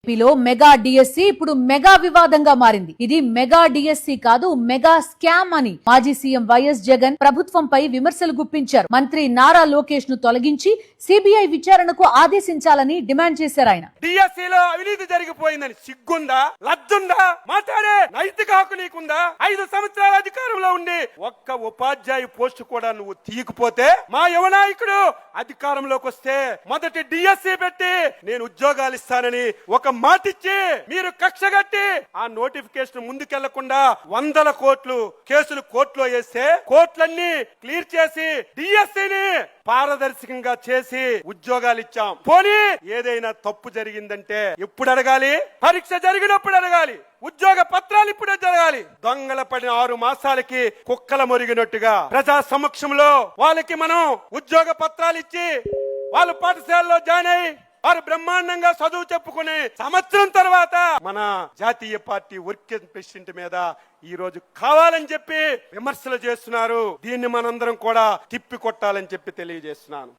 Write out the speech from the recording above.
ఏపీలో mega DSC ఇప్పుడు mega వివాదంగా మారింది. ఇది మెగా డిఎస్సి కాదు, మెగా స్కామ్ అని మాజీ సీఎం వైఎస్ జగన్ ప్రభుత్వంపై విమర్శలు గుప్పించారు. మంత్రి నారా లోకేష్ ను తొలగించి సిబిఐ విచారణకు ఆదేశించాలని డిమాండ్ చేశారు. ఆయన డిఎస్సిలో అవినీతి జరిగిపోయిందని సిగ్గుందా, లజ్జుందా, మాట్లాడే నైతిక హక్కు నీకుందా? 5 సంవత్సరాల అధికారంలో ఉండి ఒక్క ఉపాధ్యాయు పోస్టు కూడా నువ్వు తీయకపోతే మా యువ నాయకుడు అధికారంలోకి వస్తే మొదటి డిఎస్సి పెట్టి నేను ఉద్యోగాలు ఇస్తానని ఒక మాటిచ్చి మీరు కక్షగట్టి ఆ నోటిఫికేషన్ ముందుకెళ్లకుండా 100 కోట్లు కేసులు కోర్టులో వేస్తే కోర్టులన్నీ క్లియర్ చేసి డిఎస్సిని పారదర్శకంగా చేసి ఉద్యోగాలు ఇచ్చాం. పోనీ ఏదైనా తప్పు జరిగిందంటే ఎప్పుడు అడగాలి? పరీక్ష జరిగినప్పుడు అడగాలి. ఉద్యోగ పత్రాలు ఇప్పుడు జరగాలి. దొంగల పడిన 6 మాసాలకి కుక్కల మొరిగినట్టుగా ప్రజా సమక్షంలో వాళ్ళకి మనం ఉద్యోగ పత్రాలు ఇచ్చి వాళ్ళు పాఠశాలలో జాయిన్ అయ్యి వారు బ్రహ్మాండంగా చదువు చెప్పుకుని సంవత్సరం తర్వాత మన జాతీయ పార్టీ వర్కింగ్ ప్రెసిడెంట్ మీద ఈ రోజు కావాలని చెప్పి విమర్శలు చేస్తున్నారు. దీన్ని మనందరం కూడా తిప్పి కొట్టాలని చెప్పి తెలియజేస్తున్నాను.